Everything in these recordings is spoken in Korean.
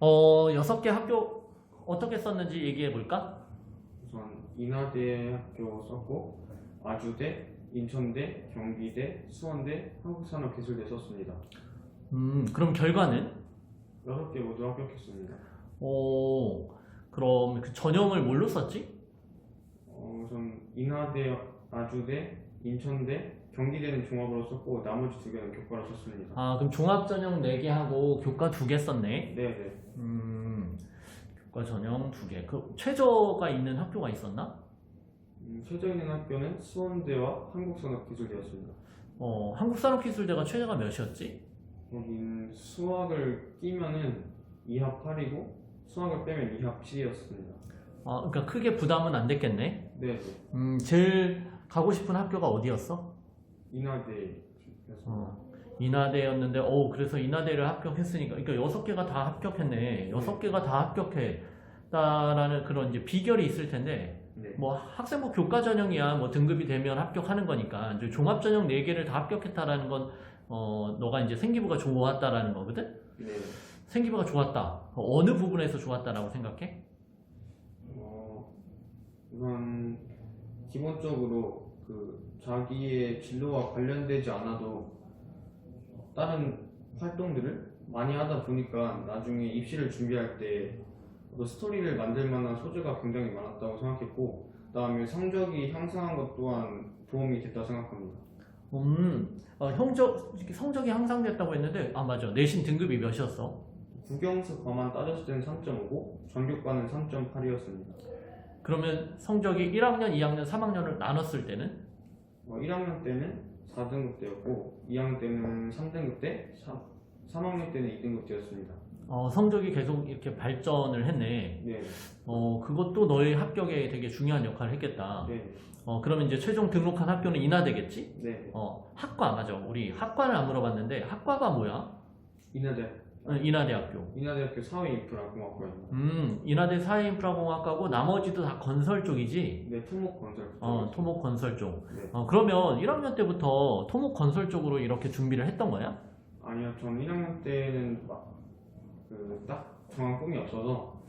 6개 학교 어떻게 썼는지 얘기해 볼까? 우선 인하대 학교 썼고 아주대, 인천대, 경기대, 수원대, 한국산업기술대 썼습니다. 그럼 결과는? 6개 모두 합격했습니다. 그럼 그 전형을 뭘로 썼지? 우선 인하대, 아주대, 인천대, 경기대는 종합으로 썼고 나머지 2개는 교과로 썼습니다. 아, 그럼 종합 전형 4개 하고 교과 2개 썼네. 네네. 교과 전형 2개. 그 최저가 있는 학교가 있었나? 최저 있는 학교는 수원대와 한국산업기술대였습니다. 한국산업기술대가 최저가 몇이었지? 여긴 수학을 끼면은 2합 8이고 수학을 빼면 2합 7이었습니다. 아, 그러니까 크게 부담은 안 됐겠네. 네, 제일 가고 싶은 학교가 어디였어? 인하대였습니다. 인하대였는데, 그래서 인하대를 합격했으니까, 그러니까 6개가 다 합격했네. 6개가 다 합격했다라는 그런 이제 비결이 있을 텐데, 네. 뭐 학생부 교과 전형이야, 뭐 등급이 되면 합격하는 거니까, 이제 종합 전형 4개를 다 합격했다라는 건, 너가 이제 생기부가 좋았다라는 거거든? 네. 생기부가 좋았다. 어느 부분에서 좋았다라고 생각해? 우선 기본적으로 그 자기의 진로와 관련되지 않아도 다른 활동들을 많이 하다 보니까 나중에 입시를 준비할 때 스토리를 만들 만한 소재가 굉장히 많았다고 생각했고, 그다음에 성적이 향상한 것 또한 도움이 됐다고 생각합니다. 성적이 향상됐다고 했는데, 아, 맞아. 내신 등급이 몇이었어? 국영수과만 따졌을 때는 3.5고 전교과는 3.8이었습니다. 그러면 성적이 1학년, 2학년, 3학년을 나눴을 때는? 1학년 때는 4등급 때였고 2학년 때는 3등급 때, 3학년 때는 2등급 때였습니다. 성적이 계속 이렇게 발전을 했네. 네. 그것도 너의 합격에 되게 중요한 역할을 했겠다. 네. 그러면 이제 최종 등록한 학교는 인하대겠지? 네. 학과, 맞아. 우리 학과를 안 물어봤는데, 학과가 뭐야? 인하대. 인하대학교. 인하대학교 사회인프라공학과입니다. 인하대 사회인프라공학과고, 나머지도 다 건설 쪽이지? 네, 토목건설. 토목 건설 쪽. 네. 그러면 1학년 때부터 토목 건설 쪽으로 이렇게 준비를 했던 거야? 아니요, 전 1학년 때는 딱 정한 꿈이 없어서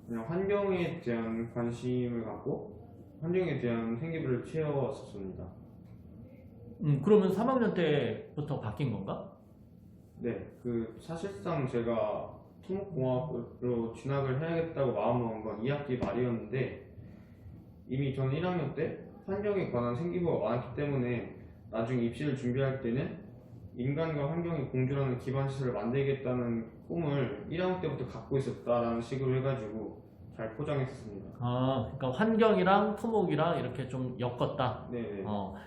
그냥 환경에 대한 관심을 갖고 환경에 대한 생기부를 채웠었습니다. 그러면 3학년 때부터 바뀐 건가? 네, 사실상 제가 토목공학으로 진학을 해야겠다고 마음먹은 건 2학기 말이었는데 이미 저는 1학년 때 환경에 관한 생기부가 많았기 때문에 나중에 입시를 준비할 때는 인간과 환경이 공존하는 기반 시설을 만들겠다는 꿈을 1학년 때부터 갖고 있었다라는 식으로 해가지고 잘 포장했었습니다. 그러니까 환경이랑 토목이랑 이렇게 좀 엮었다. 네.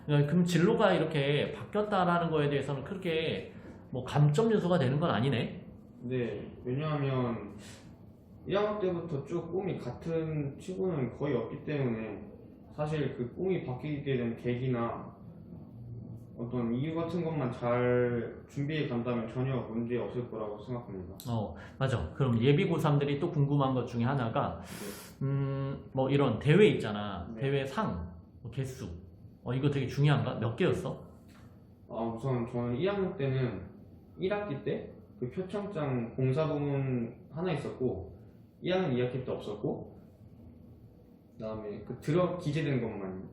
그럼 진로가 이렇게 바뀌었다라는 거에 대해서는 그렇게 뭐 감점 요소가 되는 건 아니네. 네, 왜냐하면 1학년 때부터 쭉 꿈이 같은 친구는 거의 없기 때문에 사실 그 꿈이 바뀌게 된 계기나 어떤 이유 같은 것만 잘 준비해 간다면 전혀 문제 없을 거라고 생각합니다. 맞아. 그럼 예비 고3들이 또 궁금한 것 중에 하나가 뭐 이런 대회 있잖아. 네. 대회 상, 뭐 개수. 이거 되게 중요한가? 몇 개였어? 우선 저는 1학년 때는 1학기 때 그 표창장 공사부문 하나 있었고 2학년 2학기 때 없었고 그다음에 기재된 것만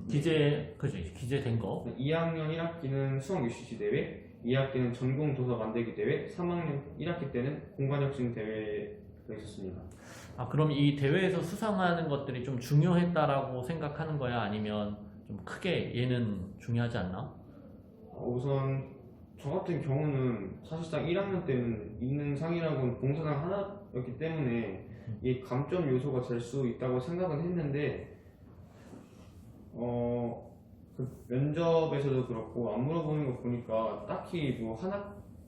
그지. 기재된 거. 2학년 1학기는 수학 UCC 대회, 2학기는 전공 도서 만들기 대회, 3학년 1학기 때는 공간혁신 대회가 있었습니다. 그럼 이 대회에서 수상하는 것들이 좀 중요했다라고 생각하는 거야? 아니면 좀 크게 얘는 중요하지 않나? 우선 저 같은 경우는 사실상 1학년 때는 있는 상이라고는 봉사장 하나였기 때문에 이 감점 요소가 될 수 있다고 생각은 했는데 면접에서도 그렇고 안 물어보는 거 보니까 딱히 뭐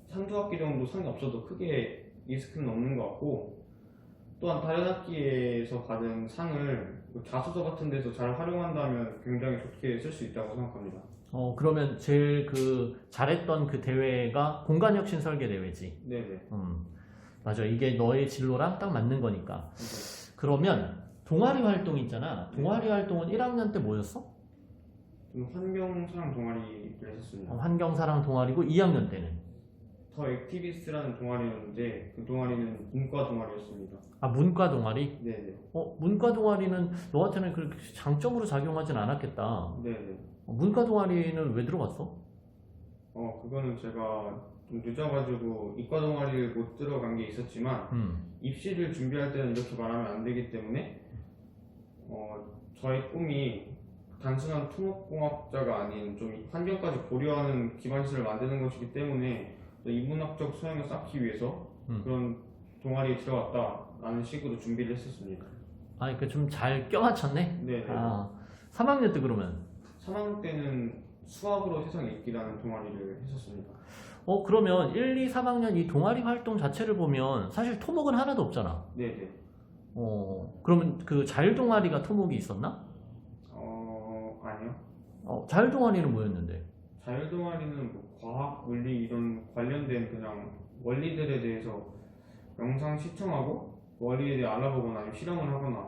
한두 학기 정도 상이 없어도 크게 리스크는 없는 것 같고, 또한 다른 학기에서 받은 상을 자소서 같은 데서 잘 활용한다면 굉장히 좋게 쓸 수 있다고 생각합니다. 그러면 제일 잘했던 그 대회가 공간혁신 설계 대회지. 네네. 맞아. 이게 너의 진로랑 딱 맞는 거니까. 그러면 동아리 활동 있잖아. 동아리 활동은 1학년 때 뭐였어? 환경사랑 동아리를 했었습니다. 환경사랑 동아리고 2학년 때는? 더 액티비스트라는 동아리였는데 그 동아리는 문과 동아리였습니다. 아, 문과 동아리? 네네. 문과 동아리는 너한테는 그렇게 장점으로 작용하진 않았겠다. 네네. 문과 동아리는 왜 들어갔어? 그거는 제가 좀 늦어가지고 이과 동아리를 못 들어간 게 있었지만 입시를 준비할 때는 이렇게 말하면 안 되기 때문에 저의 꿈이 단순한 토목공학자가 아닌 좀 환경까지 고려하는 기반시설을 만드는 것이기 때문에 또 인문학적 소양을 쌓기 위해서 그런 동아리에 들어갔다라는 식으로 준비를 했었습니다. 아, 그러니까 좀 잘 껴맞췄네? 네네. 아, 3학년 때 그러면? 3학년 때는 수학으로 세상 읽기라는 동아리를 했었습니다. 그러면 1, 2, 3학년 이 동아리 활동 자체를 보면 사실 토목은 하나도 없잖아. 네네. 그러면 그 자율동아리가 토목이 있었나? 아니요. 자율동아리는 뭐였는데? 자율동아리는 뭐 과학, 물리 이런 관련된 그냥 원리들에 대해서 영상 시청하고 원리에 대해 알아보거나 아니면 실험을 하거나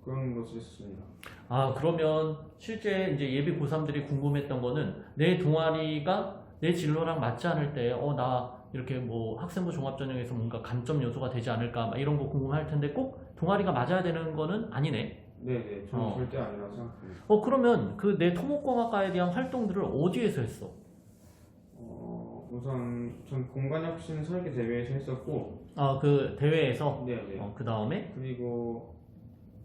그런 것을 했습니다. 아, 그러면 실제 이제 예비 고3들이 궁금했던 거는 내 동아리가 내 진로랑 맞지 않을 때, 나 이렇게 뭐 학생부 종합전형에서 뭔가 감점 요소가 되지 않을까, 막 이런 거 궁금할 텐데 꼭 동아리가 맞아야 되는 거는 아니네. 네네. 저는 절대 아니라고 생각합니다. 그러면 그 내 토목공학과에 대한 활동들을 어디에서 했어? 우선 전 공간혁신 설계 대회에서 했었고, 그 대회에서, 네네. 그 다음에, 그리고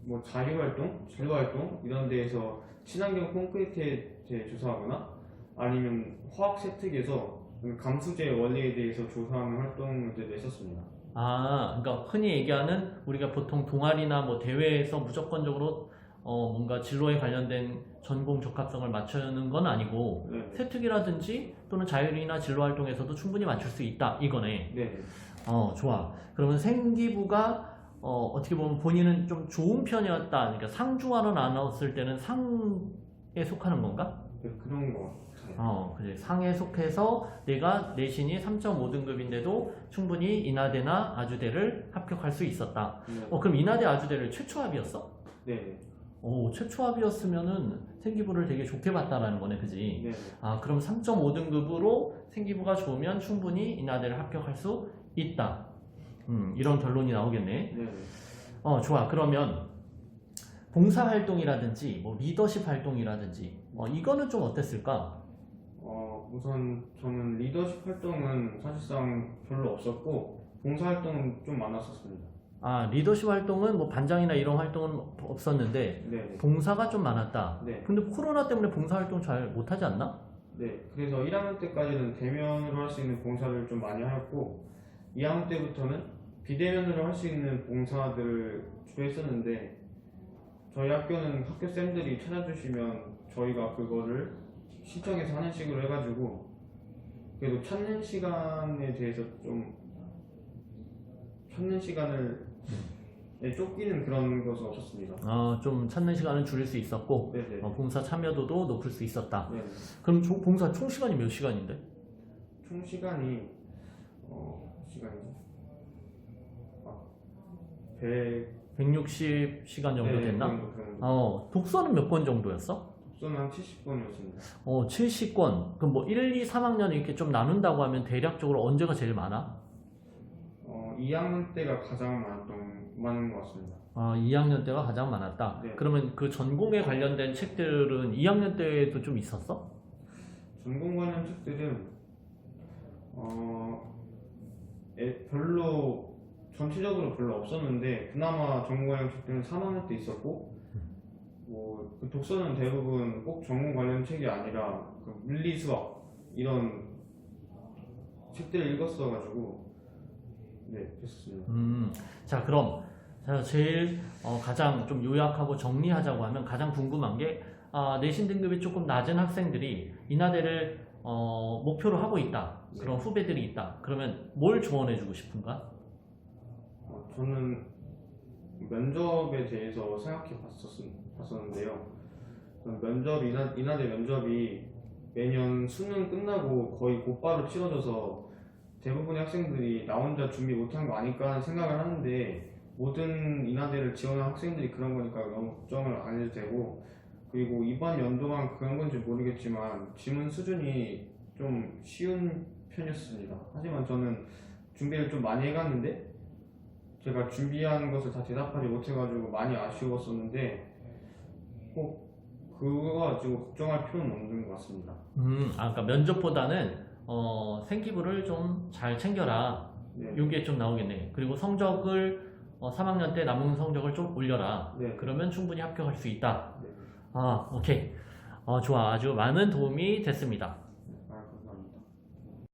뭐 자유활동, 진로활동 이런 데에서 친환경 콘크리트에 대해 조사하거나 아니면 화학 세특에서 감수제 원리에 대해서 조사하는 활동들도 했었습니다. 그러니까 흔히 얘기하는 우리가 보통 동아리나 뭐 대회에서 무조건적으로 뭔가 진로에 관련된 전공 적합성을 맞추는 건 아니고 네. 세특이라든지 또는 자율이나 진로 활동에서도 충분히 맞출 수 있다 이거네. 네. 좋아. 그러면 생기부가 어떻게 보면 본인은 좀 좋은 편이었다. 그러니까 상중하로 나눴을 때는 상에 속하는 건가? 네, 그런 거 같아요. 그래. 상에 속해서 내가 내신이 3.5등급인데도 충분히 인하대나 아주대를 합격할 수 있었다. 네. 그럼 인하대 아주대를 최초합이었어? 네. 최초합이었으면은 생기부를 되게 좋게 봤다라는 거네, 그지? 네. 그럼 3.5등급으로 생기부가 좋으면 충분히 인하대를 합격할 수 있다. 이런 결론이 나오겠네. 네. 좋아. 그러면 봉사활동이라든지 뭐 리더십 활동이라든지 이거는 좀 어땠을까? 우선 저는 리더십 활동은 사실상 별로 없었고 봉사활동은 좀 많았었습니다. 리더십 활동은 뭐 반장이나 이런 활동은 없었는데 네. 봉사가 좀 많았다. 네. 근데 코로나 때문에 봉사활동 잘 못하지 않나? 네. 그래서 1학년 때까지는 대면으로 할 수 있는 봉사를 좀 많이 하였고 2학년 때부터는 비대면으로 할 수 있는 봉사들을 주로 했었는데 저희 학교는 학교 쌤들이 찾아주시면 저희가 그거를 신청해서 하는 식으로 해가지고 그래도 찾는 시간에 대해서 좀 찾는 시간을 쫓기는 그런 것은 없었습니다. 좀 찾는 시간을 줄일 수 있었고 네네. 봉사 참여도도 높일 수 있었다. 네. 그럼 봉사 총 시간이 몇 시간인데? 총 시간이 시간이죠? 160시간 정도 네, 됐나? 그 정도. 독서는 몇 권 정도였어? 독서는 한 70권이었습니다. 70권. 그럼 뭐 1, 2, 3학년 이렇게 좀 나눈다고 하면 대략적으로 언제가 제일 많아? 2학년 때가 가장 많은 것 같습니다. 2학년 때가 가장 많았다. 네. 그러면 그 전공에 관련된 책들은 2학년 때도 좀 있었어? 전공 관련 책들은 별로 전체적으로 별로 없었는데 그나마 전공 관련 책들은 3학년 때 있었고 그 독서는 대부분 꼭 전공 관련 책이 아니라 그 물리 수학 이런 책들을 읽었어가지고 네 됐습니다. 자, 그럼 제일 가장 좀 요약하고 정리하자고 하면 가장 궁금한 게 내신 등급이 조금 낮은 학생들이 인하대를 목표로 하고 있다. 그런 후배들이 있다. 그러면 뭘 조언해주고 싶은가? 저는 면접에 대해서 생각해 봤었는데요. 인하대 면접이 매년 수능 끝나고 거의 곧바로 치러져서 대부분의 학생들이 나 혼자 준비 못한 거 아닐까 하는 생각을 하는데 모든 인하대를 지원한 학생들이 그런 거니까 너무 걱정을 안 해도 되고 그리고 이번 연도만 그런 건지 모르겠지만 지문 수준이 좀 쉬운 편이었습니다. 하지만 저는 준비를 좀 많이 해갔는데 제가 준비한 것을 다 대답하지 못해가지고 많이 아쉬웠었는데 꼭 그거 가지고 걱정할 필요는 없는 것 같습니다. 그러니까 면접보다는 생기부를 좀 잘 챙겨라. 네. 이게 좀 나오겠네. 그리고 성적을 3학년 때 남은 성적을 좀 올려라. 네. 그러면 충분히 합격할 수 있다. 네. 오케이. 좋아. 아주 많은 도움이 됐습니다.